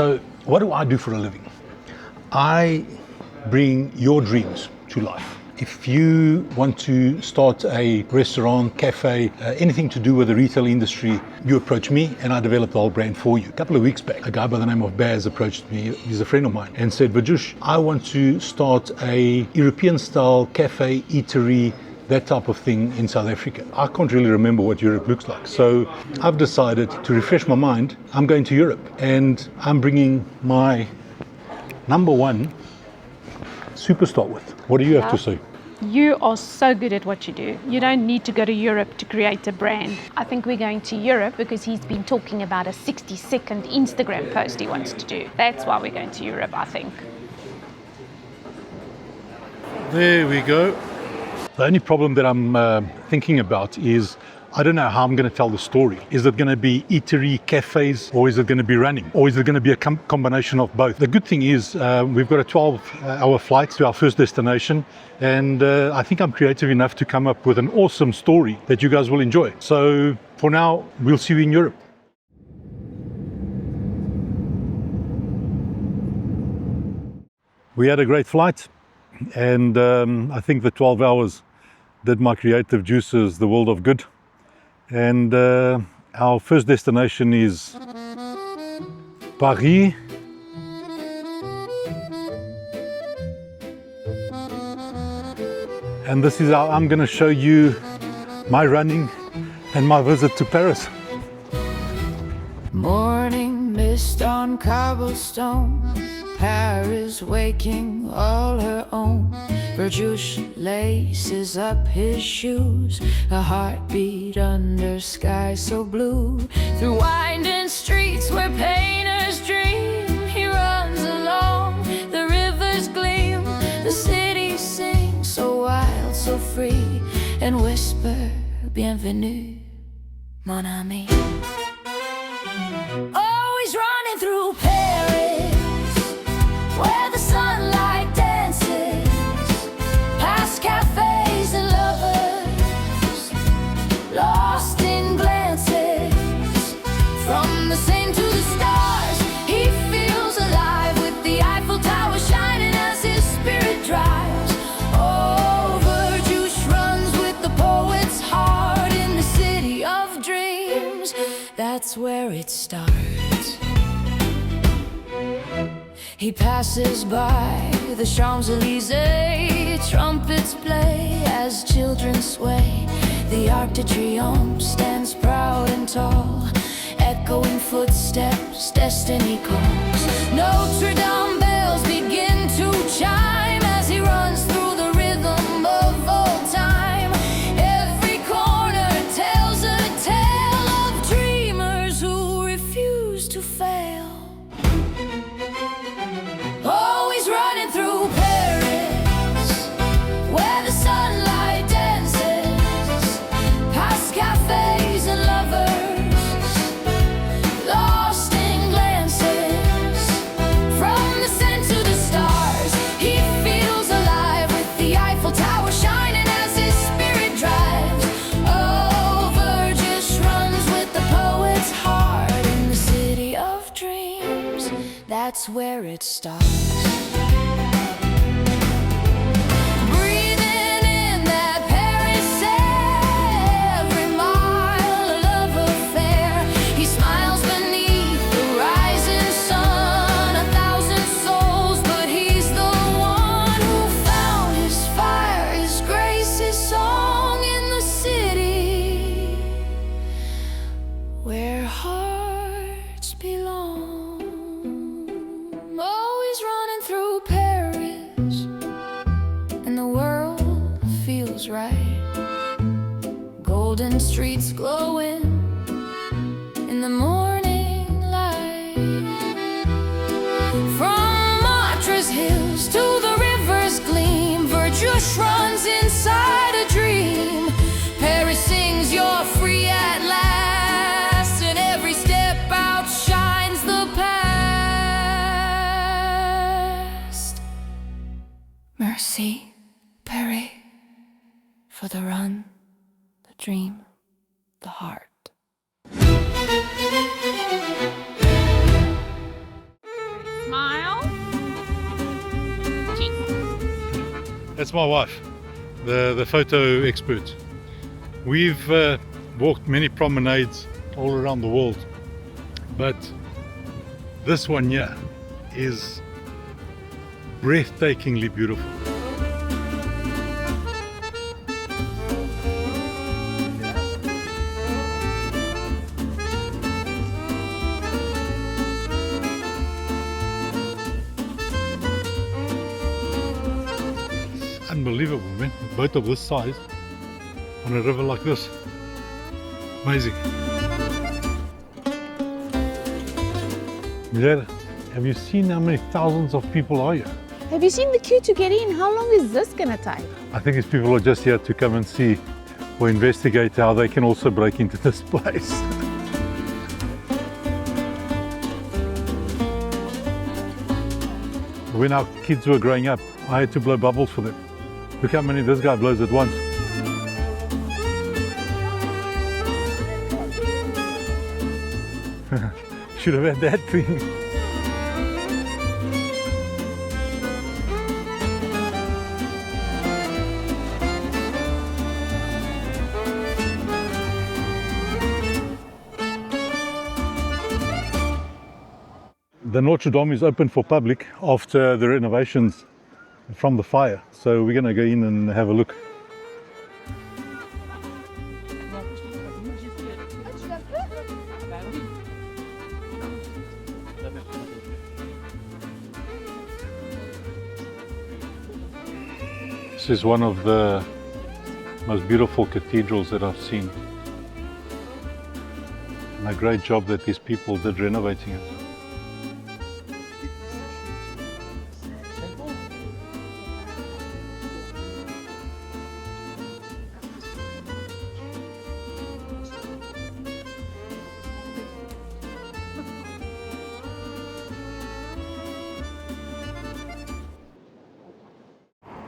So what do I do for a living? I bring your dreams to life. If you want to start a restaurant, cafe, anything to do with the retail industry, you approach me and I develop the whole brand for you. A couple of weeks back, a guy by the name of Baz approached me, he's a friend of mine, and said, Virgoosh, I want to start a European-style cafe, eatery, that type of thing in South Africa. I can't really remember what Europe looks like. So I've decided to refresh my mind. I'm going to Europe and I'm bringing my number one superstar with. What do you have to say? You are so good at what you do. You don't need to go to Europe to create a brand. I think we're going to Europe because he's been talking about a 60-second Instagram post he wants to do. That's why we're going to Europe, I think. There we go. The only problem that I'm thinking about is I don't know how I'm going to tell the story. Is it going to be eatery, cafes, or is it going to be running? Or is it going to be a combination of both? The good thing is we've got a 12-hour flight to our first destination, and I think I'm creative enough to come up with an awesome story that you guys will enjoy. So for now, we'll see you in Europe. We had a great flight, and I think the 12 hours did my creative juices the world of good. And our first destination is Paris. And this is how I'm going to show you my running and my visit to Paris. Morning mist on cobblestone, Paris waking all her own. Virgoosh laces up his shoes, a heartbeat under sky so blue. Through winding streets where painters dream, he runs along, the rivers gleam, the city sings so wild, so free, and whisper, bienvenue, mon ami. Always running through Paris, where the sunlight dances, past cafes and lovers, lost in glances. From the Seine to the stars, he feels alive with the Eiffel Tower shining as his spirit drives. Oh, Virgoosh runs with the poet's heart in the city of dreams. That's where it starts. He passes by the Champs-Élysées, trumpets play as children sway. The Arc de Triomphe stands proud and tall, echoing footsteps, destiny calls. Notre Dame bells begin to chime as he runs through the rhythm of old time. Every corner tells a tale of dreamers who refuse to fail. Always running through Paris, where the sunlight dances, past cafes and lovers, lost in glances. From the Seine to the stars, he feels alive with the Eiffel Tower shining as his spirit drives. Oh, Virgoosh runs with the poet's heart in the city of dreams. That's where it starts. Breathing in that Paris air, every mile a love affair. He smiles beneath the rising sun, 1,000 souls, but he's the one who found his fire, his grace, his song in the city where hearts belong. Always running through Paris, and the world feels right. Golden streets glowing in the morning light. From Montreux hills to the river's gleam, Virgoosh runs inside a dream. Paris sings, you're free at last, and every step outshines the past. Merci, Paris, for the run, the dream, the heart. That's my wife, the photo expert. We've walked many promenades all around the world, but this one here is breathtakingly beautiful. Unbelievable, man. A boat of this size on a river like this. Amazing. Milena, have you seen how many thousands of people are here? Have you seen the queue to get in? How long is this going to take? I think these people are just here to come and see or investigate how they can also break into this place. When our kids were growing up, I had to blow bubbles for them. Look how many this guy blows at once. Should have had that thing. The Notre Dame is open for public after the renovations from the fire, so we're going to go in and have a look. This is one of the most beautiful cathedrals that I've seen, and a great job that these people did renovating it.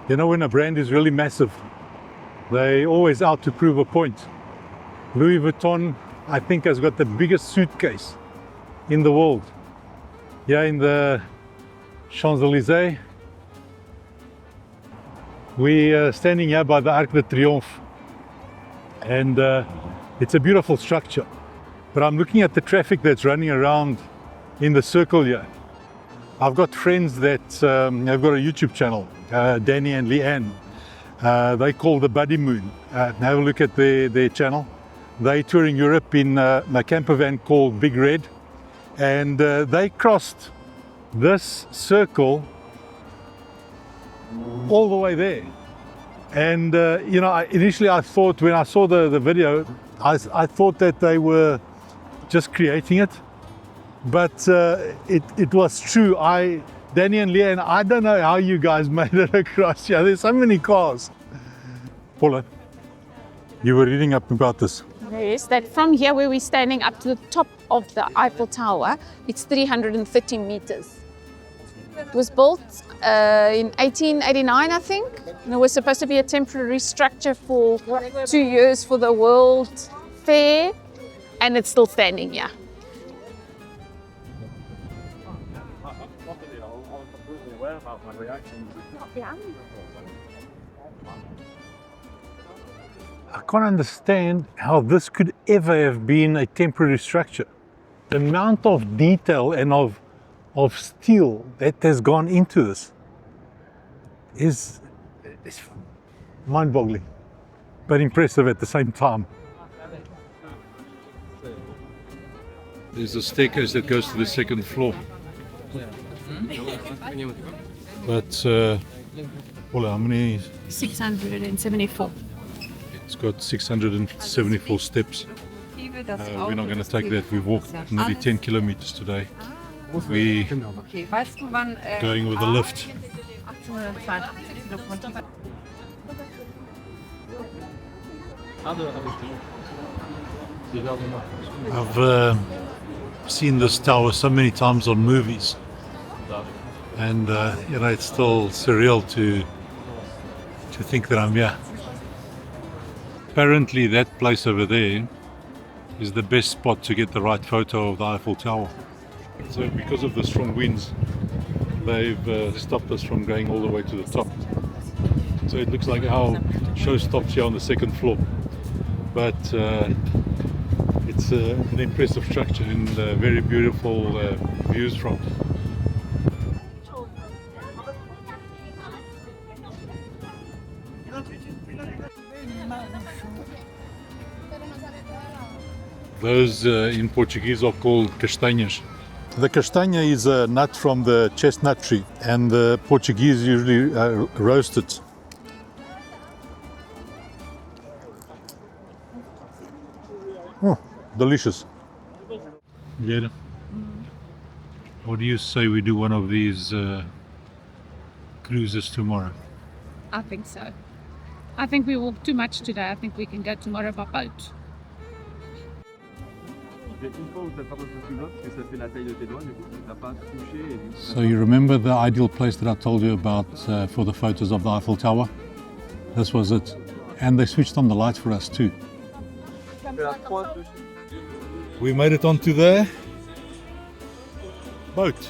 You know, when a brand is really massive, they're always out to prove a point. Louis Vuitton, I think, has got the biggest suitcase in the world. Here in the Champs-Élysées, we're standing here by the Arc de Triomphe, and it's a beautiful structure. But I'm looking at the traffic that's running around in the circle here. I've got friends that have got a YouTube channel, Danny and Leanne. They call the Buddy Moon. Have a look at their channel. They're touring Europe in a camper van called Big Red, and they crossed this circle all the way there. And you know, initially I thought, when I saw the video, I thought that they were just creating it. But it was true. Danny and Leanne, I don't know how you guys made it across here. There's so many cars. Paula, you were reading up about this. Yes, that from here where we're standing up to the top of the Eiffel Tower, it's 330 meters. It was built in 1889, I think. And it was supposed to be a temporary structure for 2 years for the World Fair, and it's still standing here. I can't understand how this could ever have been a temporary structure. The amount of detail and of steel that has gone into this is mind-boggling, but impressive at the same time. There's a staircase that goes to the second floor. But, Paula, how many? 674. It's got 674 steps. We're not going to take that. We've walked nearly 10 kilometers today. We're going with a lift. I've seen this tower so many times on movies, and you know, it's still surreal to think that I'm here. Apparently that place over there is the best spot to get the right photo of the Eiffel Tower. So because of the strong winds, they've stopped us from going all the way to the top. So it looks like our show stops here on the second floor. But it's an impressive structure and very beautiful views from. Those in Portuguese are called castanhas. The castanha is a nut from the chestnut tree, and the Portuguese usually roast it. Oh, delicious. Yeah. What do you say we do one of these cruises tomorrow? I think so. I think we walked too much today. I think we can go tomorrow by boat. So you remember the ideal place that I told you about for the photos of the Eiffel Tower? This was it. And they switched on the lights for us too. We made it onto the boat.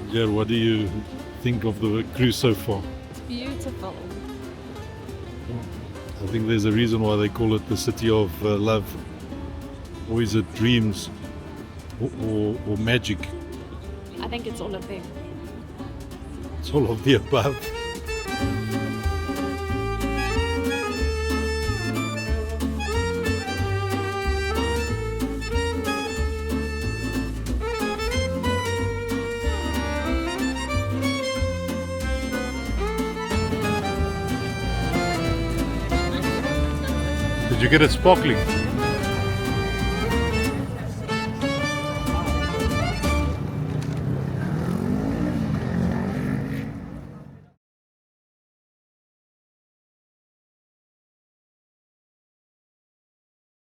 Yeah, what do you think of the cruise so far? It's beautiful. I think there's a reason why they call it the city of love. Or is it dreams or magic? I think it's all of them. It's all of the above. Did you get it sparkling?